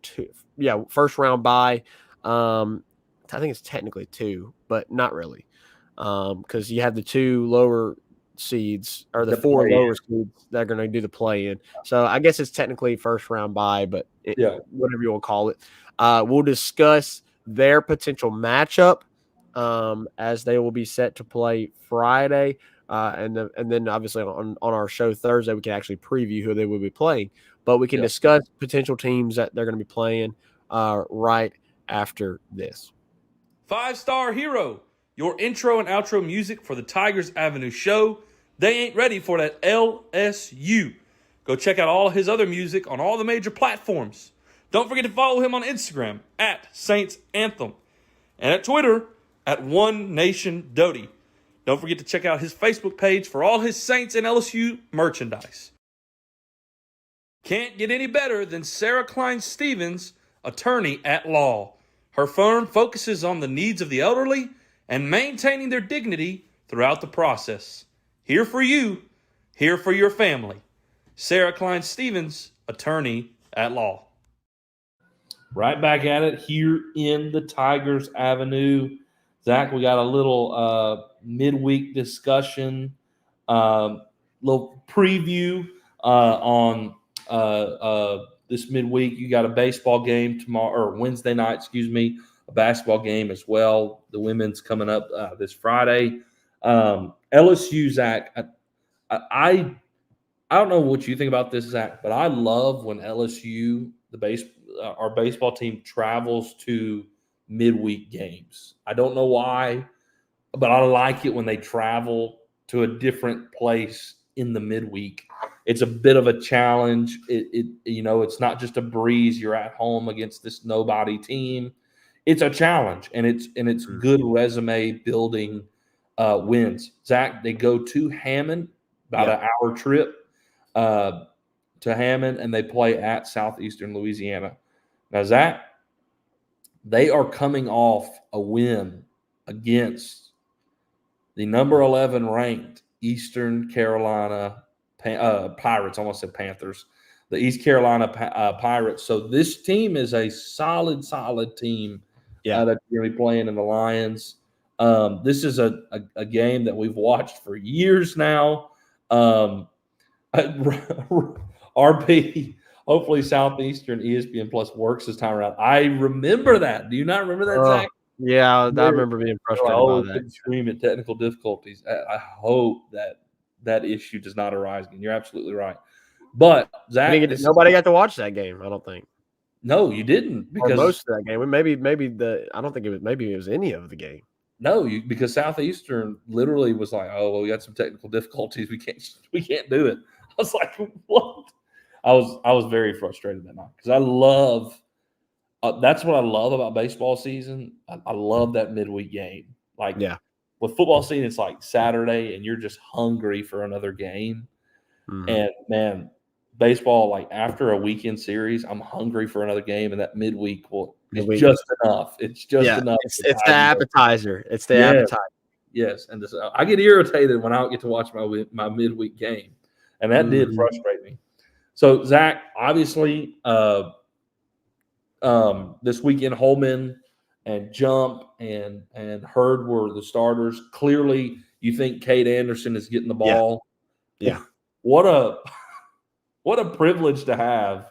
first round bye. I think it's technically 2, but not really, because you have the 2 lower seeds or the 4 lower seeds that are going to do the play in. So I guess it's technically first round bye, but whatever you want to call it. We'll discuss their potential matchup as they will be set to play Friday. And then obviously on our show Thursday, we can actually preview who they will be playing. But we can discuss potential teams that they're going to be playing right after this. 5-Star Hero, your intro and outro music for the Tigers Avenue show. They ain't ready for that LSU. Go check out all his other music on all the major platforms. Don't forget to follow him on Instagram at Saints Anthem and at Twitter at One Nation Doty. Don't forget to check out his Facebook page for all his Saints and LSU merchandise. Can't get any better than Sarah Klein Stevens, attorney at law. Her firm focuses on the needs of the elderly and maintaining their dignity throughout the process. Here for you, here for your family. Sarah Klein Stevens, attorney at law. Right back at it here in the Tigers Avenue. Zach, we got a little midweek discussion, little preview on this midweek. You got a baseball game tomorrow, or Wednesday night, a basketball game as well. The women's coming up this Friday. LSU, Zach, I don't know what you think about this, Zach, but I love when LSU, our baseball team, travels to midweek games. I don't know why, but I like it when they travel to a different place in the midweek. It's a bit of a challenge. It's not just a breeze. You're at home against this nobody team. It's a challenge, and it's good resume building wins. Zach, they go to Hammond, about an hour trip to Hammond, and they play at Southeastern Louisiana. Now, Zach, they are coming off a win against the number 11 ranked Eastern Carolina Pirates. I almost said Panthers. The East Carolina Pirates. So this team is a solid team that you're going to be playing in the Lions. This is a game that we've watched for years now. RP, hopefully Southeastern ESPN Plus works this time around. I remember that. Do you not remember that, Zach? Yeah, I remember being frustrated by that. Scream at technical difficulties. I hope that issue does not arise again. You're absolutely right. But Zach, nobody got to watch that game. I don't think. No, you didn't, because most of that game. Maybe I don't think it was. Maybe it was any of the game. No, because Southeastern literally was like, "Oh, well, we got some technical difficulties. We can't do it." I was like, "What?" I was very frustrated that night because I love. That's what I love about baseball season. I love that midweek game. With football season, it's like Saturday, and you're just hungry for another game. Mm-hmm. And man, baseball, like after a weekend series, I'm hungry for another game, and that midweek is just enough. It's just enough. It's the appetizer. It's the appetizer. Yes, and I get irritated when I don't get to watch my midweek game, and that did frustrate me. So Zach, obviously, this weekend, Holman and Jump and Hurd were the starters. Clearly, you think Kate Anderson is getting the ball. Yeah. What a privilege to have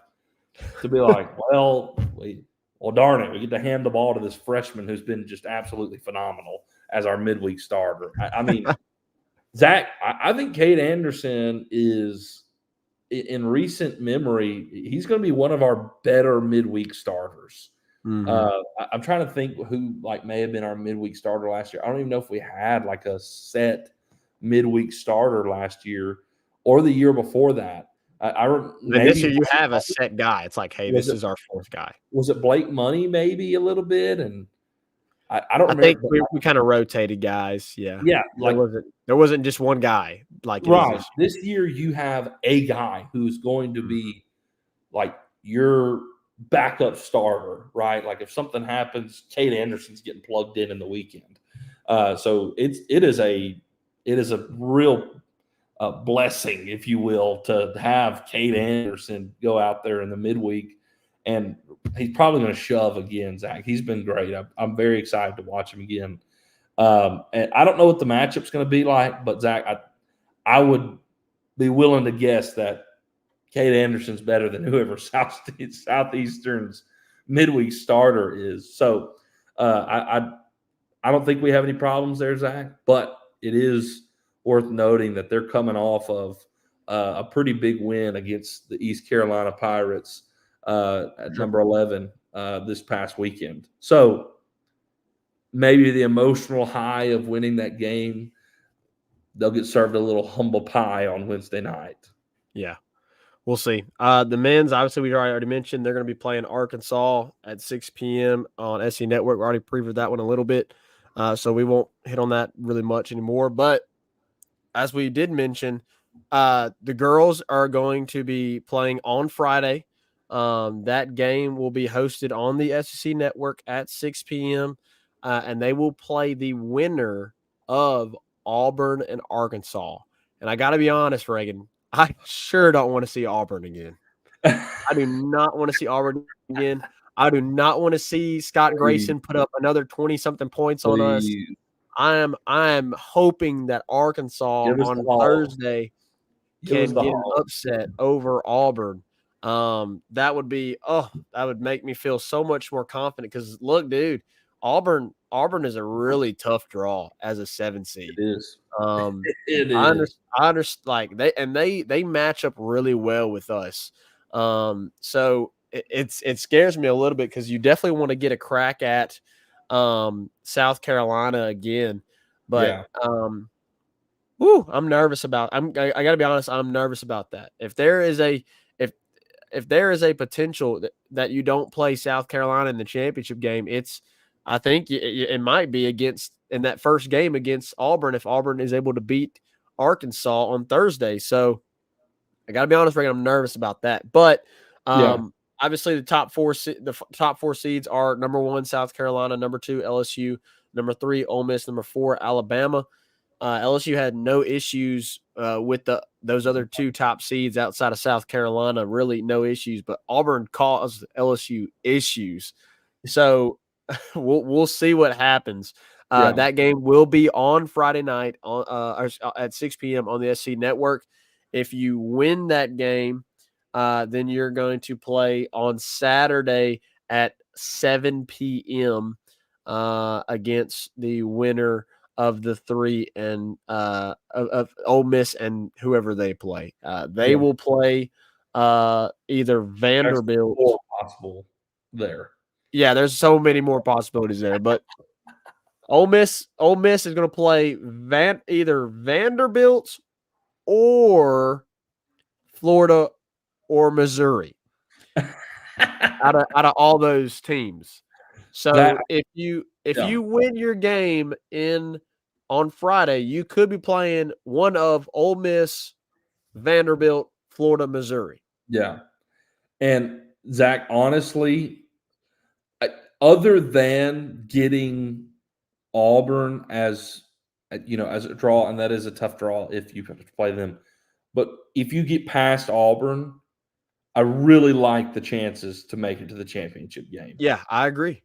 to be like, well, darn it, we get to hand the ball to this freshman who's been just absolutely phenomenal as our midweek starter. I mean, Zach, I think Kate Anderson is in recent memory, he's going to be one of our better midweek starters. I'm trying to think who may have been our midweek starter last year. I don't even know if we had a set midweek starter last year or the year before that. This year you have a set guy. It's like, hey, this is our fourth guy. Was it Blake Money maybe a little bit? And I don't remember. I think we kind of rotated guys. Yeah. Yeah. There wasn't just one guy right. This year you have a guy who's going to be your backup starter, right? Like if something happens, Cade Anderson's getting plugged in the weekend. So it is a real blessing, if you will, to have Cade Anderson go out there in the midweek, and he's probably going to shove again. Zach, he's been great. I'm very excited to watch him again. And I don't know what the matchup's going to be like, but Zach, I would be willing to guess that Cade Anderson's better than whoever Southeastern's midweek starter is. So I don't think we have any problems there, Zach, but it is worth noting that they're coming off of a pretty big win against the East Carolina Pirates at number 11 this past weekend. So maybe the emotional high of winning that game, they'll get served a little humble pie on Wednesday night. Yeah. We'll see. The men's, obviously, we already mentioned they're going to be playing Arkansas at 6 p.m. on SC Network. We already previewed that one a little bit, so we won't hit on that really much anymore. But as we did mention, the girls are going to be playing on Friday. That game will be hosted on the SEC Network at 6 p.m., and they will play the winner of Auburn and Arkansas. And I got to be honest, Reagan, I sure don't want to see Auburn again. I do not want to see Auburn again. I do not want to see Scott Grayson put up another 20-something points on us. I am hoping that Arkansas on Thursday can get an upset over Auburn. That would make me feel so much more confident because look, dude, Auburn is a really tough draw as a 7 seed. It is. It is. I understand. They match up really well with us. So it scares me a little bit because you definitely want to get a crack at South Carolina again. But I'm nervous about. I got to be honest. I'm nervous about that. If there is a potential that you don't play South Carolina in the championship game, I think it might be in that first game against Auburn if Auburn is able to beat Arkansas on Thursday. So I got to be honest, Reagan, I'm nervous about that. But obviously the top four seeds are number 1 South Carolina, number 2 LSU, number 3 Ole Miss, number 4 Alabama. LSU had no issues with those other 2 top seeds outside of South Carolina. Really, no issues. But Auburn caused LSU issues. So we'll see what happens. That game will be on Friday night at 6 p.m. on the SC Network. If you win that game, then you're going to play on Saturday at 7 p.m. Against the winner of the 3 and of Ole Miss and whoever they play. They will play either Vanderbilt. More possible there. Yeah, there's so many more possibilities there, but Ole Miss is going to play either Vanderbilt or Florida or Missouri out of all those teams. So if you win your game on Friday, you could be playing one of Ole Miss, Vanderbilt, Florida, Missouri. Yeah, and Zach, honestly, other than getting Auburn as a draw, and that is a tough draw if you have to play them. But if you get past Auburn, I really like the chances to make it to the championship game. Yeah, I agree.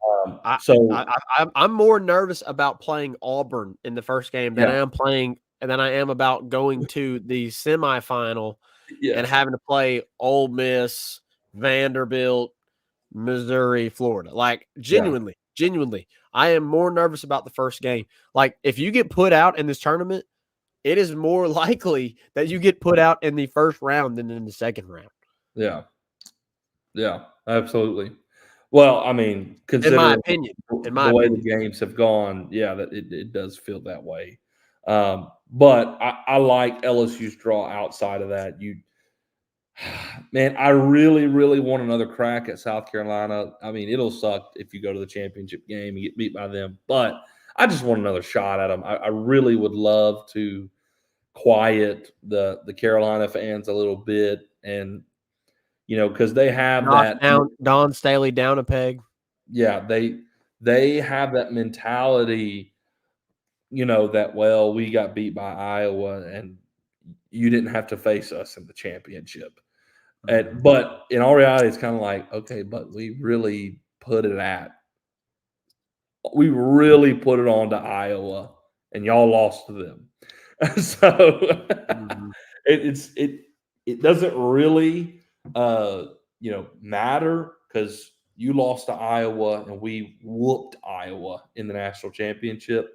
I'm more nervous about playing Auburn in the first game than I am about going to the semifinal and having to play Ole Miss, Vanderbilt, Missouri, Florida. Like genuinely, I am more nervous about the first game. Like if you get put out in this tournament, it is more likely that you get put out in the first round than in the second round. Yeah. Yeah, absolutely. Well, I mean, In my considering opinion. In the my way opinion. the games have gone, yeah, that it does feel that way. But I like LSU's draw outside of that. Man, I really, really want another crack at South Carolina. I mean, it'll suck if you go to the championship game and get beat by them, but I just want another shot at them. I really would love to quiet the Carolina fans a little bit, and because they have Knock that. down Don Staley down a peg. Yeah, they have that mentality, that, well, we got beat by Iowa and you didn't have to face us in the championship. But in all reality, it's kind of like, okay, but we really put it on to Iowa and y'all lost to them. So Mhm. it doesn't really matter because you lost to Iowa and we whooped Iowa in the national championship.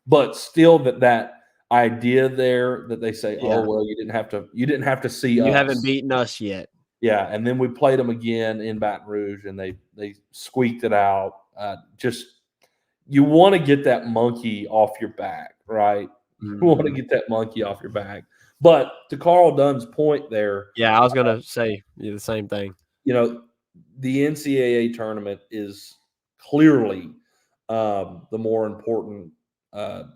But still that idea there that they say, Yeah. oh well, you didn't have to see You us. haven't beaten us yet. Yeah, and then we played them again in Baton Rouge and they squeaked it out. Just you want to get that monkey off your back, right? You want to Mhm. get that monkey off your back. But to Carl Dunn's point there, Yeah, I was gonna say the same thing. the NCAA tournament is clearly the more important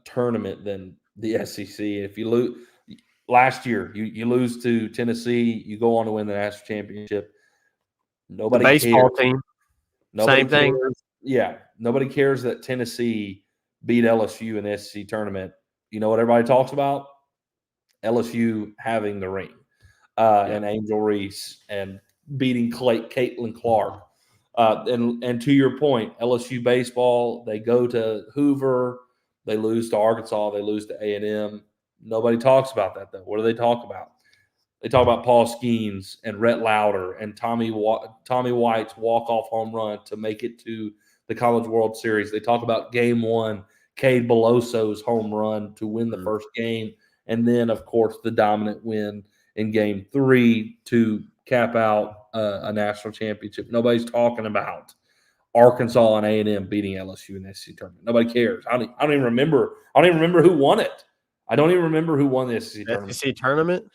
tournament than the SEC. If you lose last year, you lose to Tennessee, you go on to win the national championship. The Nobody baseball cares. team, Nobody same thing. cares. Yeah, nobody cares that Tennessee beat LSU in the SEC tournament. You know what everybody talks about? LSU having the ring, Yeah. and Angel Reese and beating Caitlin Clark. And to your point, LSU baseball, they go to Hoover, they lose to Arkansas, they lose to A&M. Nobody talks about that, though. What do they talk about? They talk about Paul Skeens and Rhett Lauder and Tommy White's walk-off home run to make it to the College World Series. They talk about Game 1, Cade Beloso's home run to win the first game, and then, of course, the dominant win in Game 3 to cap out a national championship. Nobody's talking about Arkansas and A&M beating LSU in the SEC tournament. Nobody cares. I don't even remember. I don't even remember who won it. I don't even remember who won the SEC tournament. SEC tournament?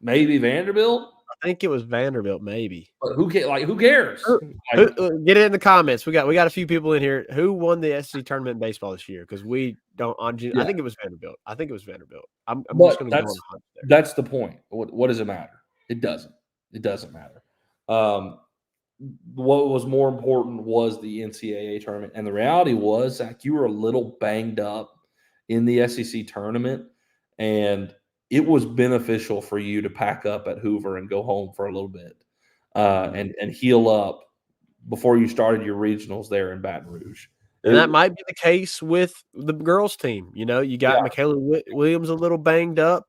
Maybe Vanderbilt. I think it was Vanderbilt, maybe. But who cares? Get it in the comments. We got a few people in here. Who won the SEC tournament in baseball this year? Because we don't on June. I think it was Vanderbilt. I'm just going to go on a hunt there. That's the point. What does it matter? It doesn't. It doesn't matter. What was more important was the NCAA tournament, and the reality was, Zach, you were a little banged up in the SEC tournament, and it was beneficial for you to pack up at Hoover and go home for a little bit, and heal up before you started your regionals there in Baton Rouge. And that might be the case with the girls' team. You got Michaela Williams a little banged up.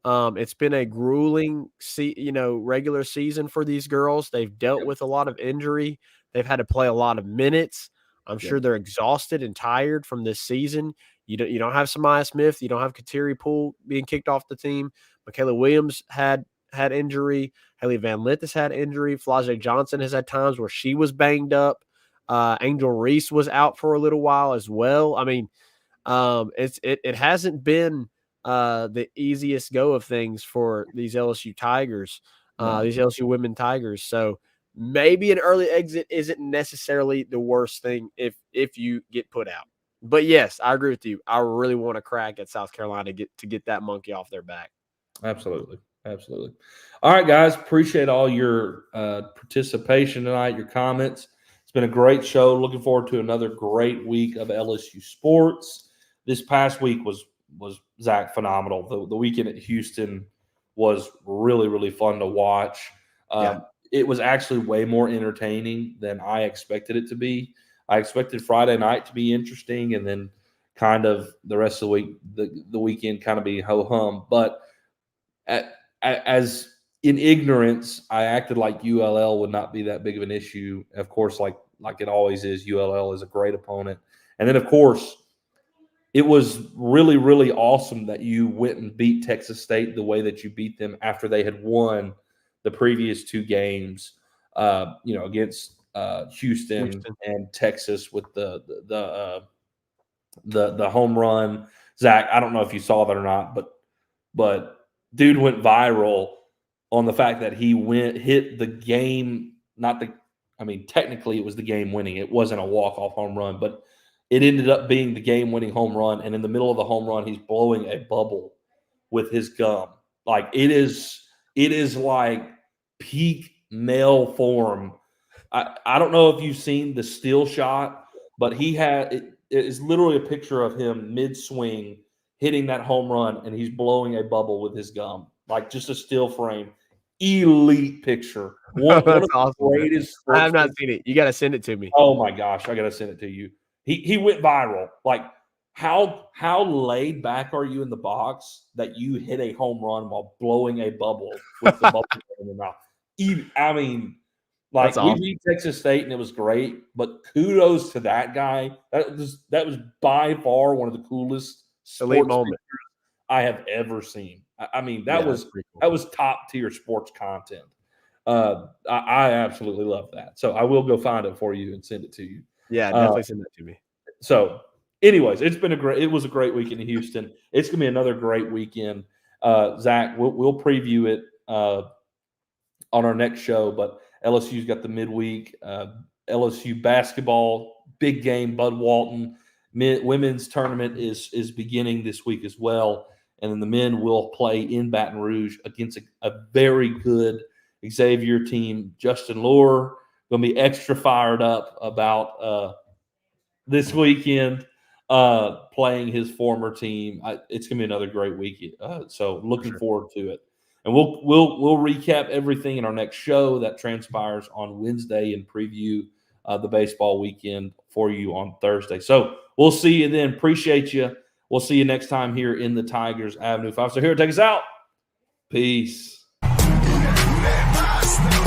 It's been a grueling, regular season for these girls. They've dealt with a lot of injury. They've had to play a lot of minutes. I'm sure they're exhausted and tired from this season. You don't have Samaya Smith. You don't have Kateri Poole being kicked off the team. Michaela Williams had injury. Haley Van Lith has had injury. Flau'jae Johnson has had times where she was banged up. Angel Reese was out for a little while as well. I mean, it hasn't been the easiest go of things for these LSU Tigers, these LSU women Tigers. So maybe an early exit isn't necessarily the worst thing if you get put out. But yes, I agree with you. I really want to crack at South Carolina to get that monkey off their back. Absolutely. Absolutely. All right, guys. Appreciate all your participation tonight, your comments. It's been a great show. Looking forward to another great week of LSU sports. This past week was Zach phenomenal. The weekend at Houston was really, really fun to watch. It was actually way more entertaining than I expected it to be. I expected Friday night to be interesting, and then kind of the rest of the week, the weekend kind of be ho-hum. But as in ignorance, I acted like ULL would not be that big of an issue. Of course, like it always is, ULL is a great opponent. And then, of course, it was really, really awesome that you went and beat Texas State the way that you beat them after they had won the previous 2 games, against Houston and Texas with the home run. Zach, I don't know if you saw that or not, but dude went viral on the fact that he hit the game, technically it was the game winning. It wasn't a walk-off home run, but it ended up being the game-winning home run. And in the middle of the home run, he's blowing a bubble with his gum. Like it is like peak male form. I don't know if you've seen the still shot, but it is literally a picture of him mid-swing hitting that home run, and he's blowing a bubble with his gum, like just a still frame. Elite picture. One of the awesome, greatest. I have not seen it. You got to send it to me. Oh my gosh, I got to send it to you. He went viral. Like how laid back are you in the box that you hit a home run while blowing a bubble with the bubble in your mouth? I mean, like That's awesome. We beat Texas State and it was great, but kudos to that guy. That was by far one of the coolest Elite sports moment I have ever seen. I mean, that was top tier sports content. I absolutely love that. So I will go find it for you and send it to you. Yeah, definitely send that to me. So, anyways, it was a great weekend in Houston. It's gonna be another great weekend. Zach, we'll preview it on our next show, but LSU's got the midweek LSU basketball big game. Bud Walton women's tournament is beginning this week as well, and then the men will play in Baton Rouge against a very good Xavier team. Justin Lohr going to be extra fired up about this weekend playing his former team. It's going to be another great weekend. So looking forward to it. And we'll recap everything in our next show that transpires on Wednesday and preview the baseball weekend for you on Thursday. So we'll see you then. Appreciate you. We'll see you next time here in the Tigers Avenue 5. So here, take us out. Peace. Let my snow